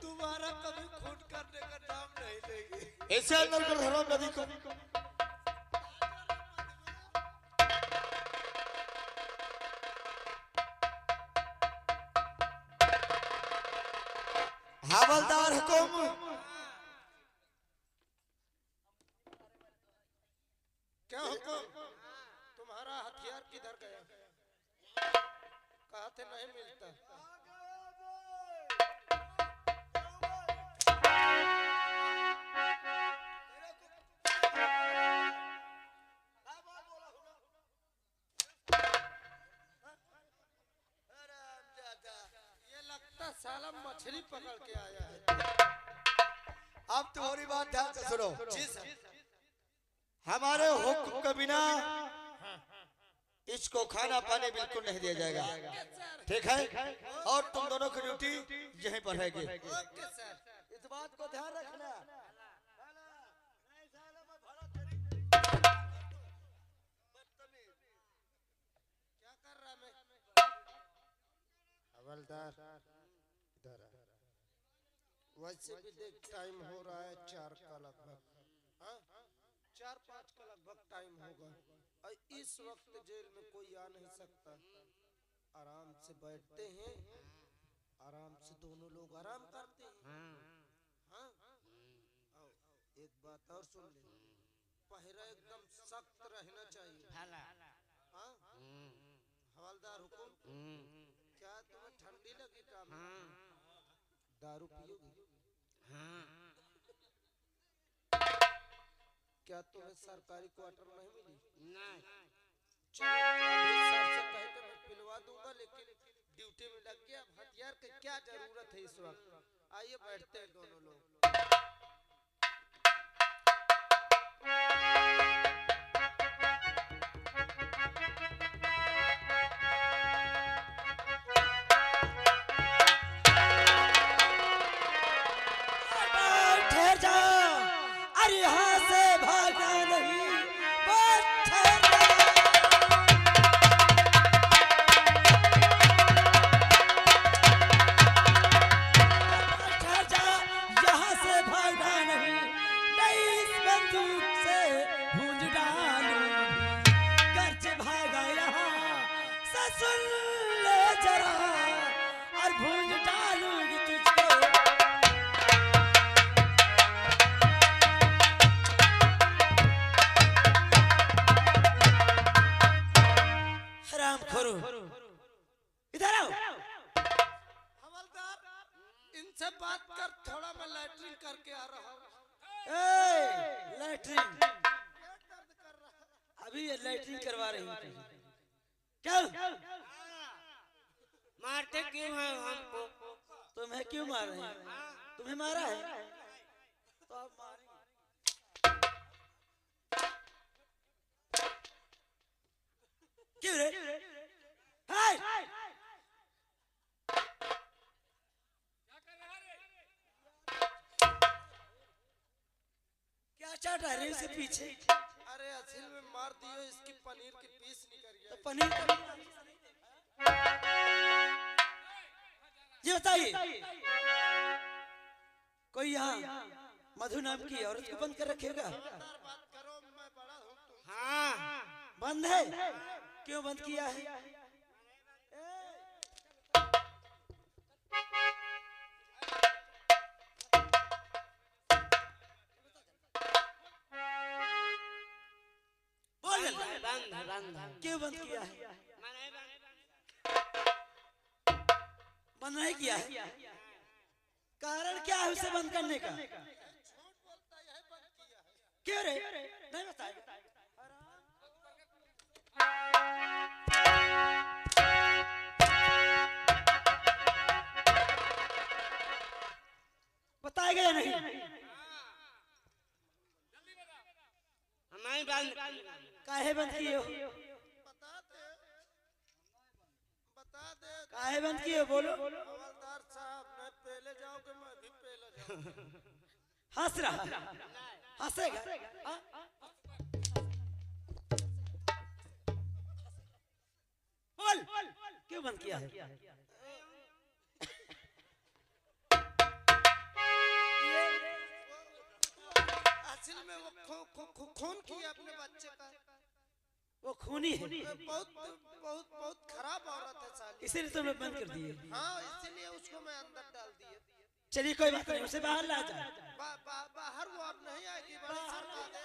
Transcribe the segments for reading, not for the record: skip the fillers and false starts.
तुम्हारा कभी खून करने का नाम नहीं लेगी। ऐसे अंदर कर हराम नदी को। हवलदार हुकुम। क्या हुकुम? तुम्हारा हथियार किधर गया? कहा थे नहीं मिलता। ये लगता साला मछली पकड़ के आया है। अब तुम्हारी बात ध्यान से सुनो। जी सर। हमारे हुक्म के बिना इसको खाना पानी बिल्कुल नहीं दिया जाएगा, ठीक है? और तुम दोनों की ड्यूटी यहीं पर रहेगी। Okay sir. इस बात को ध्यान रखना। क्या कर रहा मैं? हवलदार इधर आ। वैसे भी देख टाइम हो रहा है 4 का लगभग। हाँ 4-5 का लगभग टाइम होगा और इस वक्त जेल में कोई आ नहीं सकता। आराम से बैठते हैं, आराम से दोनों लोग आराम करते हैं। हाँ आओ, एक बात और सुन ले, पहरा एकदम सख्त रहना चाहिए। हाँ हवलदार हुकुम। क्या तुम्हें ठंडी लगी? काम दारू पियोगी? क्या तुम्हें सरकारी क्वार्टर नहीं मिली? नहीं। चलो अभी सर से कह के मैं पिलवा दूंगा, लेकिन ड्यूटी में लग गया। हथियार की क्या जरूरत है इस वक्त? आइए बैठते हैं दोनों लोग। ठहर जा, अरे यहाँ से भागना नहीं, बस ठहर जा। ठहर जा, यहाँ से भागना नहीं, नहीं इस बंदूक से भूंज डालूंगी। घर से भागा यहाँ से सुन ले जरा, और भूंज डालूंगी तुझको। इधर आओ। हवलदार इनसे बात कर, थोड़ा मैं लैट्रिन करके आ रहा हूँ। लैट्रिन अभी ये लैट्रिन करवा रही हूँ। चल। मारते क्यों हैं हमको? तुम्हें क्यों मार रहे हैं? तुम्हें मारा है तो अब मारेंगे। क्यों रे? हाय! क्या चाट रहा है इसके पीछे? अरे असल में मार दियो, इसकी पनीर की पीस निकल तो गया। पनीर ये बताइए, कोई यहाँ मधु नाम की औरत को बंद कर रखेगा? बात करो, मैं बड़ा हूँ तुम। हाँ बंद है। क्यों बंद किया है? बोल बंद। क्यों बंद किया है? बंद नहीं किया है। कारण क्या है उसे बंद करने का? क्यों रे? नहीं बताएगा। बताएगा या नहीं? हमारी बंद। काहे बंद किए हो? बता दे। काहे बंद किए हो? बोलो। हवलदार साहब नहीं पहले जाओगे, मैं भी पहले जाऊंगा। हंस रहा, हंसेगा। हाँ? बोल, क्यों बंद किया है? असल में वो खून किया अपने बच्चे का। वो खूनी है, बहुत बहुत बहुत खराब औरत है साली। इसीलिए तो मैं बंद कर दिए। हाँ इसीलिए उसको मैं अंदर डाल दिए। चलिए कोई बात नहीं, उसे बाहर ला जाए। बाहर वो अब नहीं आएगी, बड़ी सरकार है।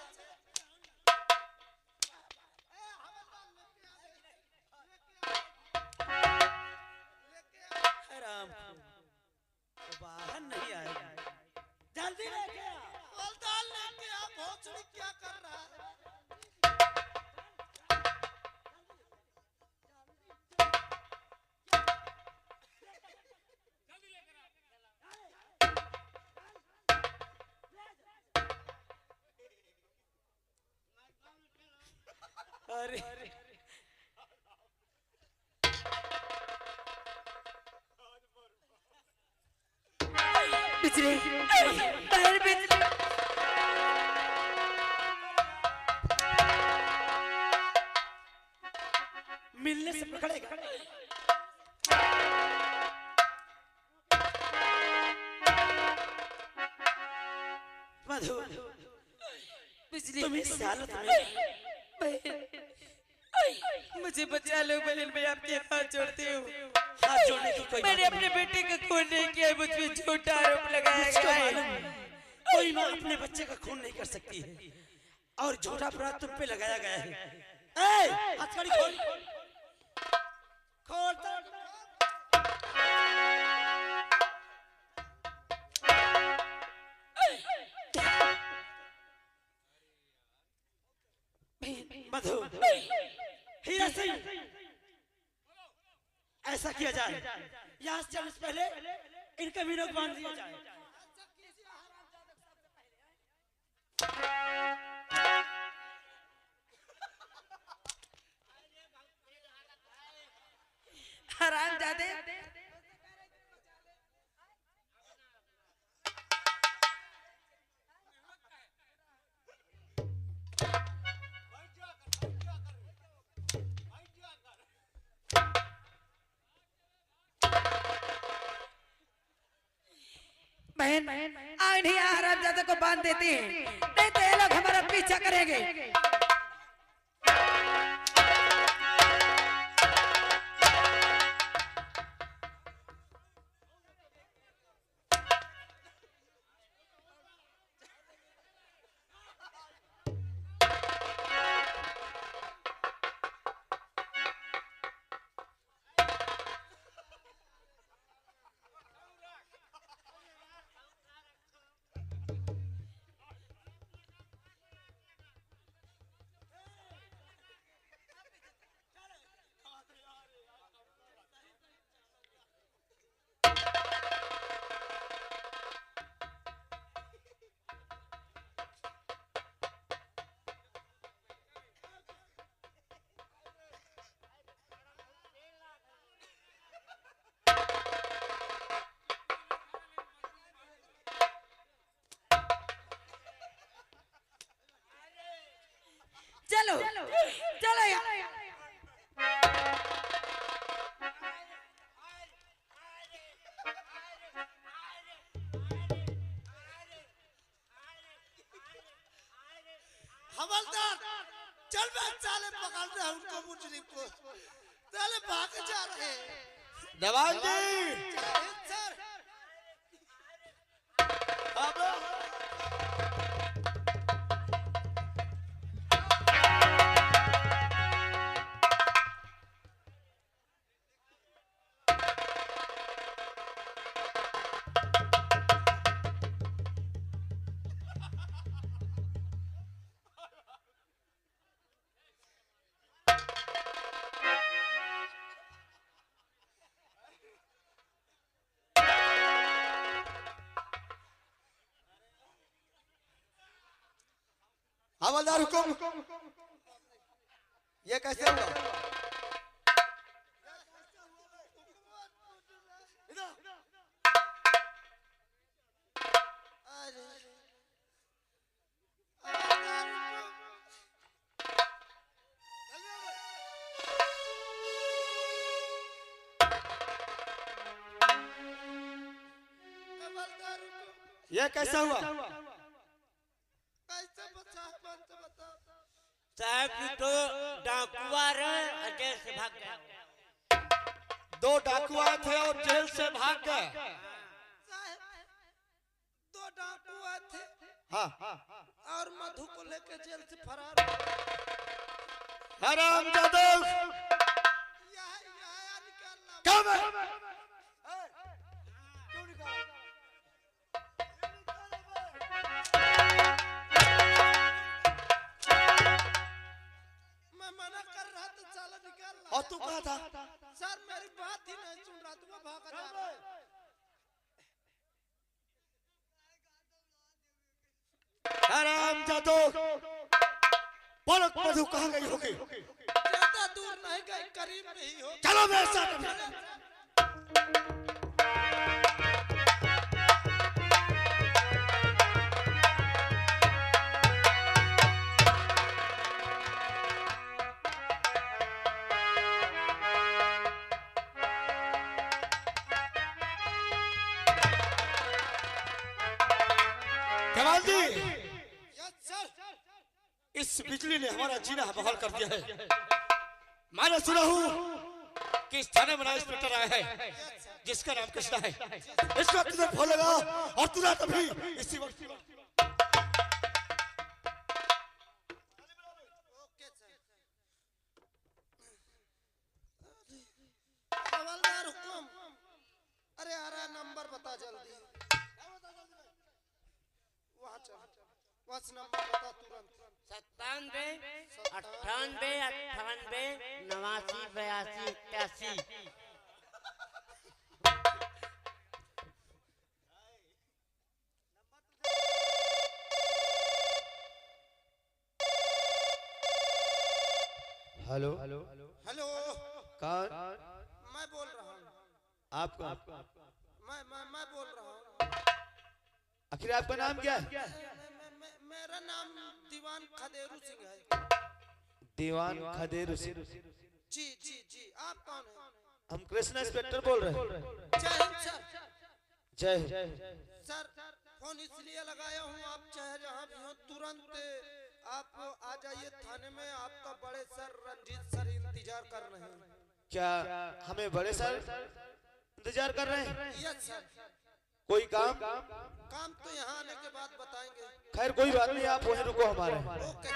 हराम, वो बाहर नहीं आएगी, जल्दी लेके आ। दाल लेके आ, भोसड़ी क्या कर रहा है? अरे बिजली बाहर बिजली मिलने से पकड़ेगा। मधु, बिजली तुम इस हालत में मुझे बचा लो बहन, मैं आपके हाथ जोड़ती हूँ। हाथ जोड़ने की कोई मैंने बात अपने बेटे का खून नहीं किया, मुझ पे झूठा आरोप लगाया मुझको गया मालूम है। है, कोई माँ अपने बच्चे का खून नहीं कर सकती है और झूठा अपराध तुम पे लगाया गया है। ए, हथकड़ी खोल, खोल तो। मधु, हीरा सिंह, ऐसा किया जाए, यहाँ से चलने से पहले इनका विनोद बांध दिया जाए। हरामजादे, बहन आ इन्हीं हरामजादे को बांध देती हैं, नहीं तो ये लोग हमारा पीछा करेंगे। चलो चलो यार। हवलदार चल मैं साले पकड़ रहा हूं उनको, मुजरिम को। साले भाग जा रहे हैं। जवान जी, सर आप लोग हवलदार हुकुम, ये कैसे हुआ? ये कैसा हुआ? कैसे साहब तो डाकुआ रहे जेल से भाग गया। 2 डाकू आए थे और जेल से भाग गए। साहब 2 डाकू आए थे हाँ और मधु को लेके जेल से फरार हो गए। हराम जादव यहाँ निकालना। क्या मैं क्यों निकाल? मैं मना कर रहा था साला निकालना। और तू कहा था? सर मेरी बात ही नहीं सुन रहा, तू भागा जा रहा है। हराम जादव पलक मधु कहाँ गई होगी? ज्यादा दूर नहीं गई, करीब में ही हो। चलो मेरे साथ। कमाल जी, यस सर। इस बिजली ने हमारा जीना बहाल कर दिया है। मैंने सुना हूँ कि इस थाने में नया इंस्पेक्टर आया है जिसका नाम कृष्णा है। इस वक्त तुझे फोन लगा और तुरंत अभी इसी वक्त ओके सर। हवलदार हुकुम। अरे आ रहा नंबर बता जल्दी। वहाँ चल, वहाँ से नंबर बता तुरंत। 97 98 98 89 82 81। हेलो हेलो, कौन? मैं बोल रहा हूँ। आपका मैं बोल रहा हूँ। आखिर आपका नाम क्या है? मेरा नाम दीवान खदेरू सिंह है। दीवान खदेरू सिंह। जी जी जी, आप कौन हैं? हम कृष्णा इंस्पेक्टर बोल रहे हैं। जय हिंद सर। जय हिंद। सर फोन इसलिए लगाया हूँ, आप चाहे जहाँ भी हो तुरंत आप आ जाइए थाने में। आपका बड़े सर रंजीत सर इंतजार कर रहे हैं। क्या हमें बड़े सर इंतजार कर रहे हैं? Yes sir. कोई काम? काम तो यहाँ आने के बाद बताएंगे। खैर कोई बात नहीं, आप वहीं रुको हमारे। Okay sir.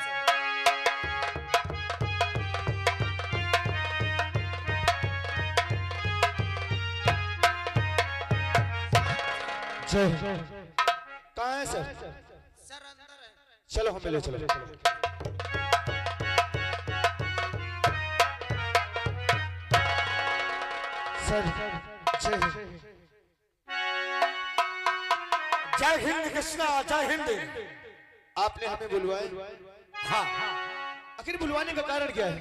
जय। कहाँ है सर? सर अंदर है। चलो हम मिले। चलो सर। जय हिंद कृष्णा, जय हिंद। आपने हमें बुलवाए? हाँ। आखिर बुलवाने का कारण क्या है?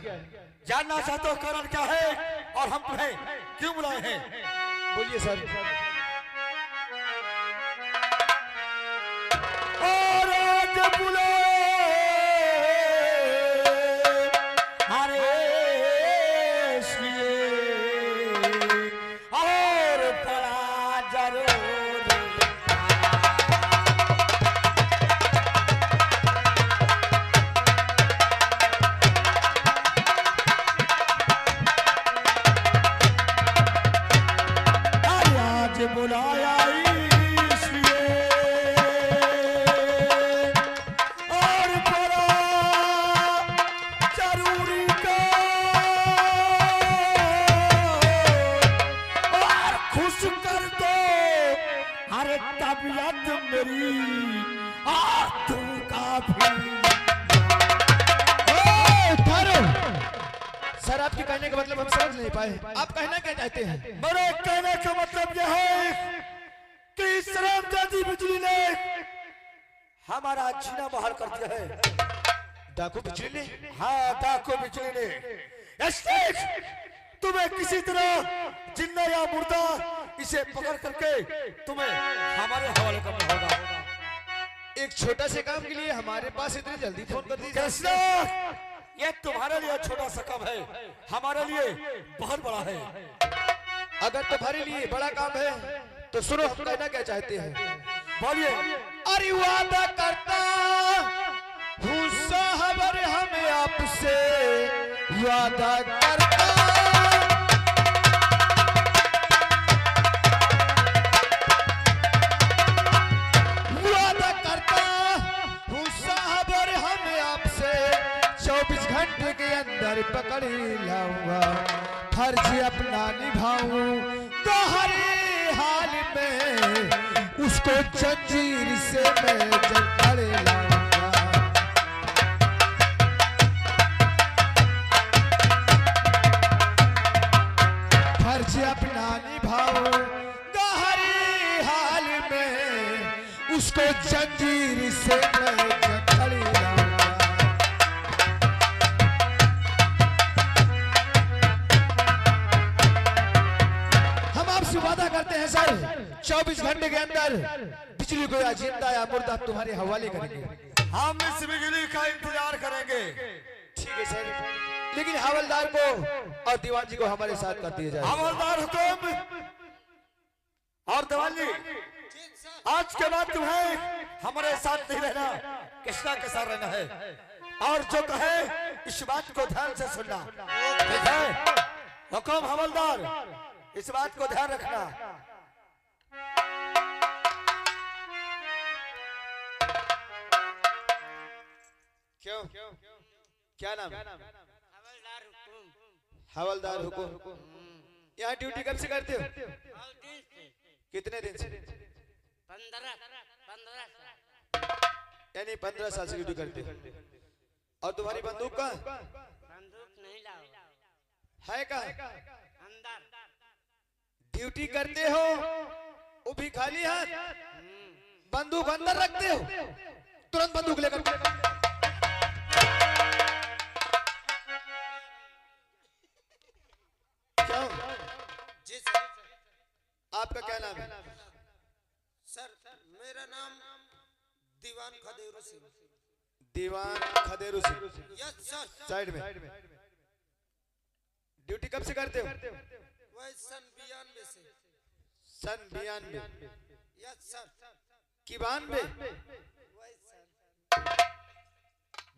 जानना चाहते हो कारण क्या है और हम तुम्हें क्यों बुलाए हैं? बोलिए सर। और आज बुलाए इसलिए और पड़ा जरूर। आज बुलाया इसलिए और बड़ा जरूरी का और खुश कर दो अरे तबीयत मेरी और तू काफी। सर आपके कहने का मतलब हम समझ नहीं पाए, आप कहना क्या चाहते हैं? मेरे कहने का मतलब यह है कि इस रामजादी बिजली ने हमारा जीना बहाल कर दिया है। डाकू बिजली ने? हाँ, डाकू बिजली ने। तुम्हें किसी तरह जिंदा या मुर्दा इसे पकड़ करके तुम्हें हमारे हवाले करना होगा। एक छोटा से काम के लिए हमारे पास इतनी जल्दी फोन कर दीजिए। ये तुम्हारे लिए छोटा सा काम है, हमारे लिए बहुत बड़ा है। अगर तुम्हारे लिए बड़ा काम है तो सुनो हम कहना क्या चाहते हैं। बोलिए। अरे वादा करता हूँ साहब हमें आपसे वादा करता हूँ साहब, और हम आपसे 24 घंटे के अंदर पकड़ लाऊंगा। फर्ज अपना निभाऊं तो हर हाल में उसको जंजीर से मैं जकड़ लाऊंगा। फर्ज अपना निभाऊं तो हर हाल में उसको जंजीर से मैं जकड़ लाऊंगा। हम आपसे वादा करते हैं सर, 24 घंटे के अंदर बिजली को या जिंदा या मुर्दा तुम्हारे हवाले करेंगे। हम इस बिजली का इंतजार करेंगे। ठीक है सर, लेकिन हवलदार को और दीवान जी को हमारे साथ कर दिया जाए। हवलदार हुकुम और दीवान जी, आज के बाद तुम्हें हमारे साथ नहीं रहना, कृष्णा के साथ रहना है। और जो कहे इस बात को ध्यान से सुनना, ठीक है? हुकुम हवलदार, इस बात को ध्यान रखना। क्यों क्या नाम? हवलदार हुकुम। हवलदार हुकुम। यहाँ ड्यूटी कब से करते हो? और दिन से कितने दिन से? 15 यानी 15 साल से ड्यूटी करते हो। और तुम्हारी बंदूक कहाँ बंदूक नहीं लाओ है? कहाँ? अंदर। ड्यूटी करते हो वो भी खाली हाथ, बंदूक अंदर रखते हो? तुरंत बंदूक लेकर क्यों? जी सर। आपका क्या नाम है? सर मेरा नाम दीवान खदेरू सिंह। दीवान Khaderu Singh. Yes sir. Side में। ड्यूटी कब से करते हो? वही सन 92 से। सन 92। Yes sir. की 92? वही सर।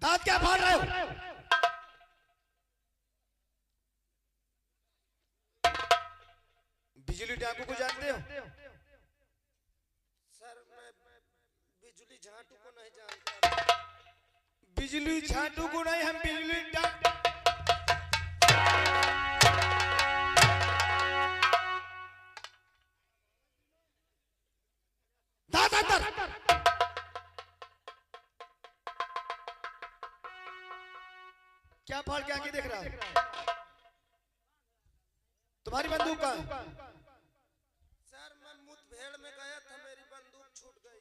दांत क्या फाड़ रहे हो? बिजली डाकू को जानते हो? सर मैं बिजली झांटू को नहीं जानता। बिजली झाटू को नहीं, हम बिजली दांत अंदर। क्या फाड़ के आंखें देख रहा है? तुम्हारी बंदूक कहाँ? सर मैं मुठभेड़ में गया था, मेरी बंदूक छूट गई।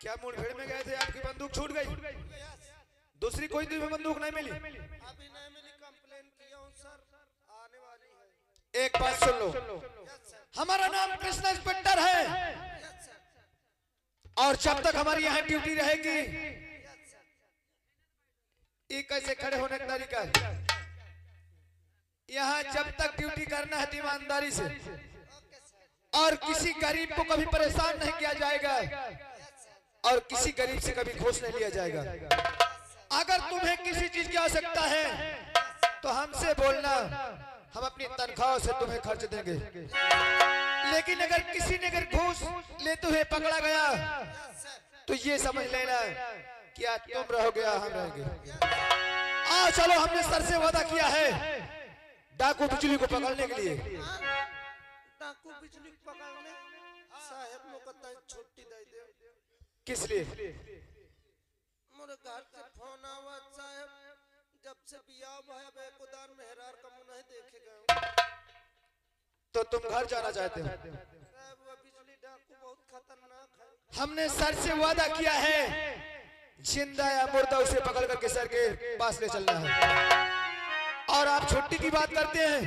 क्या मुठभेड़ में गए थे, आपकी बंदूक छूट गई? यस। दूसरी कोई तुम्हें बंदूक नहीं मिली? अभी नहीं मिली, कंप्लेन किया हूँ सर, आने वाली है। एक बात सुन लो, यस सर। हमारा नाम कृष्णा इंस्पेक्टर है, यस सर। और जब तक हमारी यहाँ ड्यूटी रहेगी, यस सर। ये कैसे खड़े होने का तरीका है? यहाँ जब तक ड्यूटी करना है ईमानदारी से, ओके सर। और किसी गरीब को कभी परेशान नहीं किया जाएगा, और किसी गरीब से कभी घूस नहीं लिया जाएगा। अगर तुम्हें किसी चीज की आवश्यकता है तो हमसे बोलना, हम अपनी तनख्वाह से तुम्हें खर्च देंगे। लेकिन अगर किसी ने अगर घूस लेते हुए पकड़ा गया तो ये समझ लेना क्या तुम रहोगे या हम रहेंगे। आओ चलो, हमने सर से वादा किया है डाकू बिजली को पकड़ने के लिए। डाकू बिजली पकड़ने साहब लोग कहता है छुट्टी दे दे। किस लिए? मेरे घर से फोन आवा साहब, जब से बियाह भाई बेकुदार मेहरार का मुंह नहीं देखेगा। तो तुम घर जाना चाहते हो? साहब वो बिजली डाकू बहुत खतरनाक है। हमने सर से वादा किया है, जिंदा या मुर्दा उसे पकड़ करके सर के पास ले चलना है। और आप छुट्टी की बात करते हैं,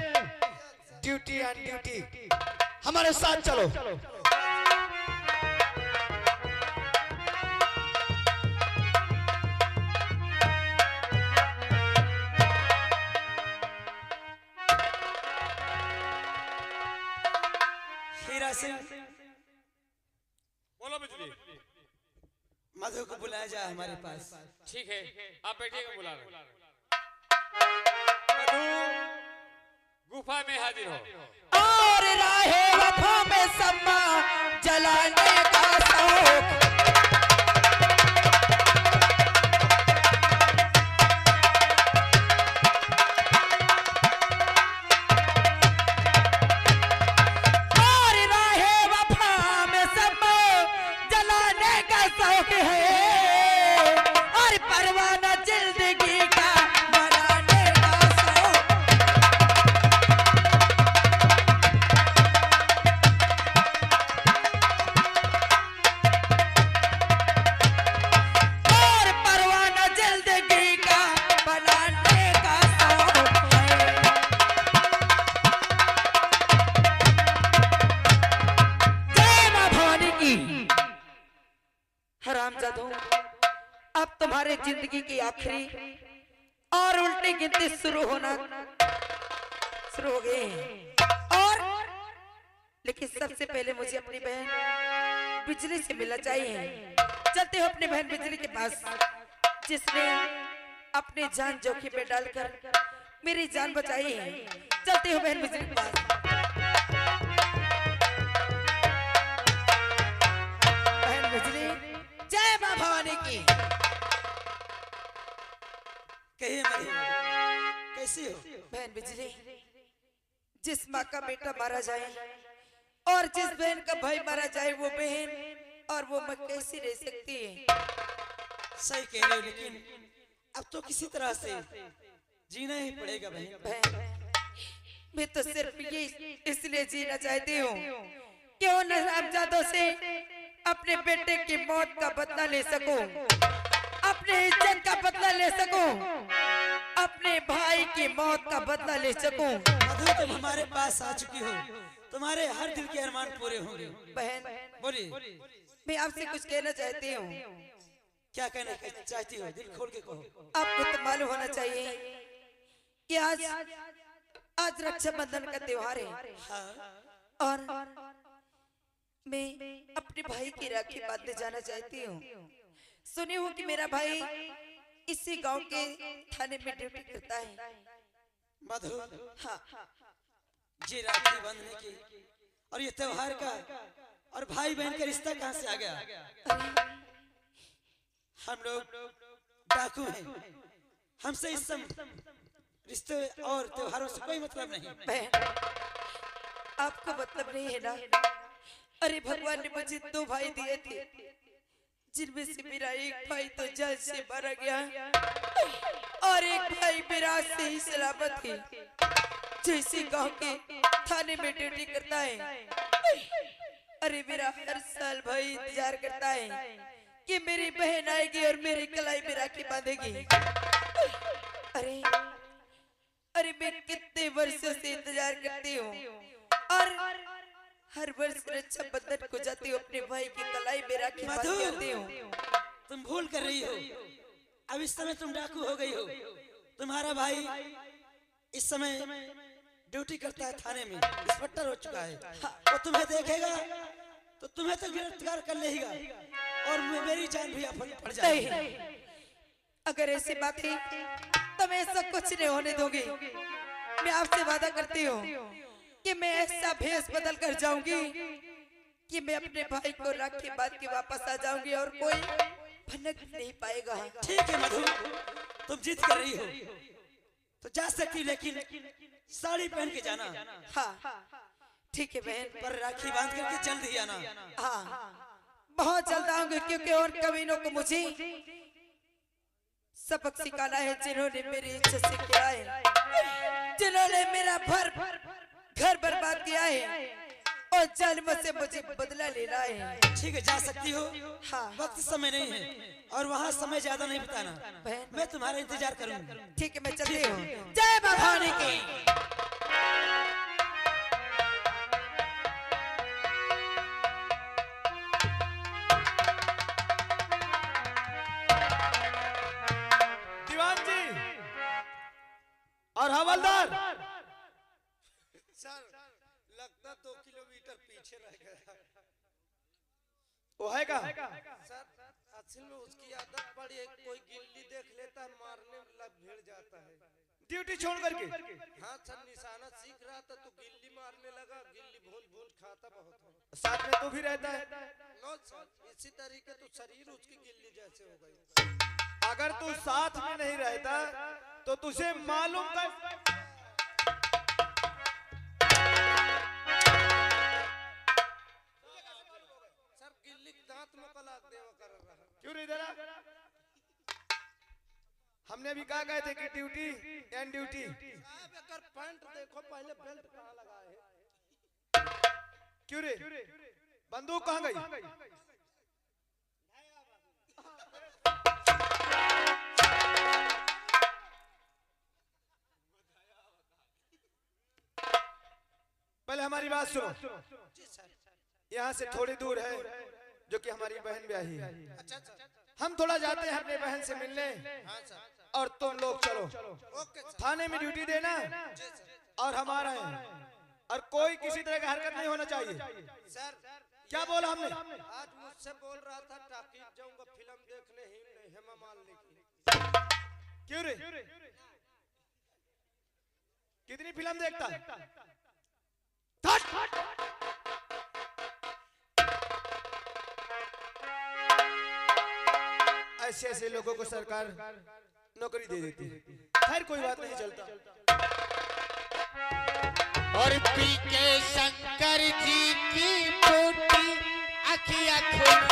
ड्यूटी एंड ड्यूटी। हमारे साथ चलो। हीरा सिंह, बोलो बिजली। मधु को बुलाया जाए हमारे पास। ठीक है, आप बैठिएगा, बुला रहे हैं। मधु गुफा में हाजिर हो। और राहे वफा में सम्मा जलाने का शौक। और राहे वफा में सम्मा जलाने का शौक है, और परवाना जिंदगी का बनाने का शौक। और परवाना जिंदगी का बनाने का शौक है। जय मां भवानी की। हरामजादों, अब तुम्हारे जिंदगी की आखिरी और उल्टी गिनती शुरू हो गई है। और लेकिन सबसे पहले मुझे अपनी बहन बिजली से मिलना चाहिए। चलते हो अपनी बहन बिजली के पास, जिसने अपनी जान जोखिम में डालकर मेरी जान बचाई है। चलते हो बहन बिजली के पास। बहन बिजली, जय मां भवानी की। कहिए मधु, कैसी हो? बहन बिजली, जिस माँ का बेटा मारा जाए और जिस बहन का भाई मारा जाए, वो बहन और वो माँ कैसी रह सकती है? सही कह रहे हो, लेकिन अब तो किसी तरह से जीना ही पड़ेगा बहन। बहन, मैं तो सिर्फ ये इसलिए जीना चाहती हूँ कि उन हरामजादों से अपने बेटे की मौत का बदला ले सकूं, अपने इज्जत का बदला ले सकूं, अपने भाई की मौत का बदला ले सकूं। मधु, तुम हमारे पास आ चुकी हो, तुम्हारे हर दिल के अरमान पूरे होंगे। बहन, बोलिए, मैं आपसे कुछ कहना चाहती हूँ। क्या कहना चाहती हो? दिल खोल के कहो। आपको तो मालूम होना चाहिए कि आज रक्षाबंधन का त्योहार है। हाँ, और मैं अपने भाई की राखी बांधने जाना चाहती हूँ। सुनी हूँ कि मेरा भाई इसी गांव के थाने में ड्यूटी करता है। मधु, हाँ, जी राखी बांधने की और ये त्योहार का और भाई बहन का रिश्ता कहाँ से आ गया? हम लोग डाकू हैं, हमसे इस सब रिश्ते और त्योहारों से कोई मतलब नहीं। बहन, आपको मतलब नहीं है ना? अरे भगवान ने मुझे 2 भाई दिए थे, जिनमें से मेरा एक भाई तो जल से मारा गया और एक भाई मेरा से ही सलामत है, जो इसी गांव के थाने में ड्यूटी करता है। अरे मेरा हर साल भाई इंतजार करता है कि मेरी बहन आएगी और मेरी कलाई में राखी बांधेगी। अरे अरे मैं कितने वर्षों से इंतजार करती हूँ और हर वर्ष रक्षाबंधन को जाती हूँ, अपने भाई की कलाई में राखी बांधती हूँ। तुम भूल कर रही हो, अब इस समय तुम डाकू हो गई हो। तुम्हारा भाई इस समय ड्यूटी करता है थाने में, इंस्पेक्टर हो चुका है। वो तुम्हें देखेगा तो तुम्हें तो गिरफ्तार कर लेगा और मेरी जान भी आफत पड़ जाएगी। अगर ऐसी बात है तो मैं ऐसा कुछ नहीं होने दूंगी। मैं आपसे वादा करती हूँ कि मैं ऐसा भेष बदल कर जाऊंगी कि मैं अपने भाई को राखी बांध के वापस आ जाऊंगी और कोई भनक नहीं पाएगा। ठीक है मधु, तुम जिद कर रही हो तो जा सकती, लेकिन साड़ी पहन के जाना। हाँ ठीक है बहन, पर राखी बांध करके जल्द ही आना। हाँ बहुत जल्द आऊंगी, क्योंकि और कमीनों को मुझे सबक सिखाना है, जिन्होंने मेरी इज्जत से किया है, जिन्होंने मेरा घर बर्बाद किया है और जन्म से मुझे बदला लेना है। ठीक है, जा सकती हो। हाँ वक्त समय नहीं है और वहाँ समय ज्यादा नहीं बिताना। बहन, मैं तुम्हारा इंतजार करूंगा। ठीक है, मैं चलती हूँ। जय मां भवानी की। दीवान जी और हवलदार, सर लगता 2 किलोमीटर पीछे रह गया। वो है का? सर असल में उसकी आदत पड़ी है, कोई गिल्ली देख लेता है मारने लग भिड़ जाता है। ड्यूटी छोड़ करके? हाँ सर, निशाना सीख रहा था तो गिल्ली मारने लगा, गिल्ली भून भून खाता बहुत है। साथ में तू भी रहता है? नो सर, इसी तरीके तो शरीर उसकी गिल्ली जैसे हो गई। अगर तू साथ में नहीं रहता तो तुझे मालूम कर। सर गिल्ली दांत में कला देवा कर रहा। क्यों नहीं दे रहा? हमने भी कहा गए थे कि ड्यूटी एंड ड्यूटी। अगर पैंट देखो पहले बेल्ट कहाँ लगा है? क्यों रे? बंदूक कहाँ गई? पहले हमारी बात सुनो। यहाँ से थोड़ी दूर है जो कि हमारी बहन ब्याही है। अच्छा अच्छा, हम थोड़ा जाते हैं अपने बहन से मिलने, हाँ सर, और तुम लोग चलो ओके सर। थाने में ड्यूटी देना जी सर। और हमारा है, और कोई किसी तरह का हरकत नहीं होना चाहिए। सर क्या बोला हमने? आज मुझसे बोल रहा था टाकीज जाऊंगा फिल्म देखने ही हेमा मालिनी की। क्यों रे? कितनी फिल्म देखता है? ऐसे ऐसे लोगों को सरकार नौकरी दे देती है। खैर कोई बात नहीं, चलता। और पी के शंकर जी की बूटी अखियां खुल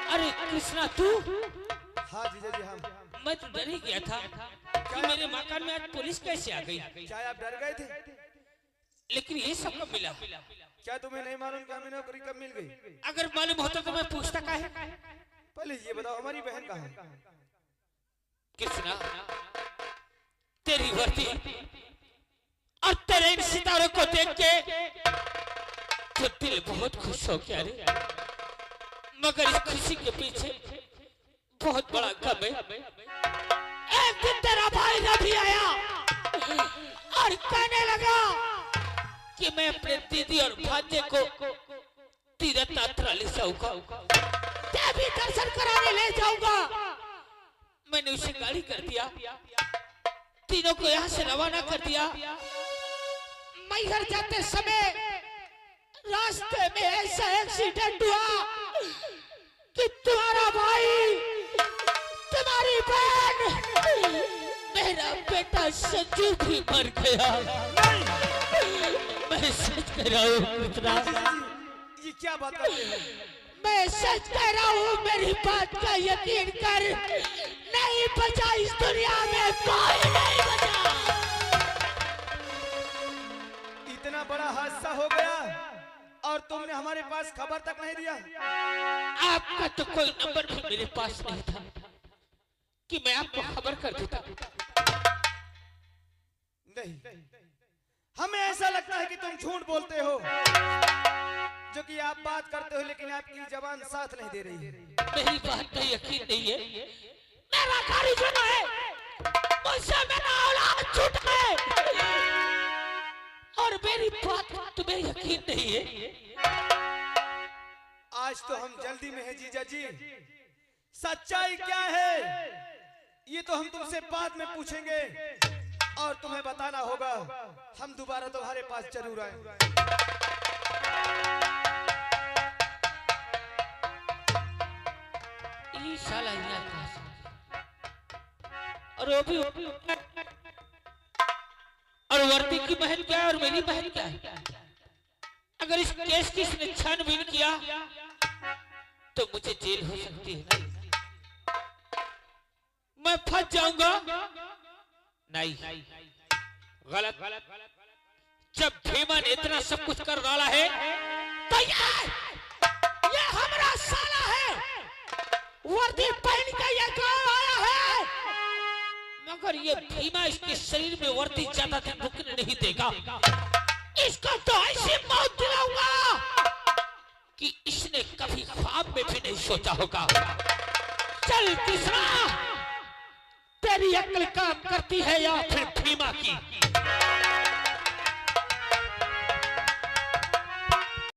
अरे कृष्णा तू? हाँ जीजा जी, हम। मैं तो डर ही गया था कि मेरे मकान में आज पुलिस कैसे आ गई। क्या आप डर गए थे? लेकिन ये सब कब मिला? क्या तुम्हें नहीं मालूम कि हमें नौकरी कब मिल गई? अगर मालूम होता तो मैं पूछता काहे? पहले ये बताओ हमारी बहन कहाँ है? कृष्णा, तेरी वर्दी और तेरे इन सितारों को देख के तो दिल बहुत खुश हो गया रे, मगर इस खुशी के पीछे बहुत बड़ा गम है। एक दिन तेरा भाई रवि आया और कहने लगा कि मैं अपने दीदी और भांजे को तीर्थ यात्रा ले जाऊंगा, देवी दर्शन कराने ले जाऊंगा। मैंने उसे गाड़ी कर दिया, तीनों को यहाँ से रवाना कर दिया। मैहर जाते समय रास्ते में ऐसा एक्सीडेंट हुआ कि तुम्हारा भाई, तुम्हारी बहन, मेरा बेटा संजू भी मर गया। मैं सच कह रहा हूँ मित्रा, ये क्या बात करते हो? मैं सच कह रहा हूँ, मेरी बात का यकीन कर। नहीं बचा इस दुनिया में, कोई नहीं बचा। इतना बड़ा हादसा हो गया और तुमने हमारे पास खबर तक नहीं दिया? आपका तो कोई नंबर भी मेरे पास नहीं था कि मैं आपको खबर कर देता। नहीं, हमें ऐसा लगता है कि तुम झूठ बोलते हो, जो कि आप बात करते हो लेकिन आपकी जबान साथ नहीं दे रही है। मेरी बात का यकीन नहीं है, मेरा गाड़ी जुड़ा है, मुझसे मेरा औलाद छूटा है और मेरी बात तुम्हें यकीन नहीं है? आज तो हम जल्दी में है जीजा जी। सच्चाई क्या है ये तो हम तुमसे बाद में पूछेंगे और तुम्हें बताना होगा। हम दोबारा तुम्हारे पास जरूर आए। ये साला यहाँ कहाँ से? और वो भी और वर्दी की बहन क्या है और मेरी बहन क्या है? अगर इस केस की इसने छानबीन किया तो मुझे जेल हो सकती है, मैं फंस जाऊंगा। नहीं, गलत। जब भीमा ने इतना सब कुछ कर डाला है तो ये हमारा साला है, वर्दी पहन के ये गाँव आया है, मगर ये भीमा इसके शरीर में वर्दी ज्यादा दिन रुकने नहीं देगा। इसका तो ऐसी मौत दिलाऊंगा कि इसने कभी ख्वाब में भी नहीं सोचा होगा। चल कृष्णा, तेरी अक्ल काम करती है या फिर भीमा की?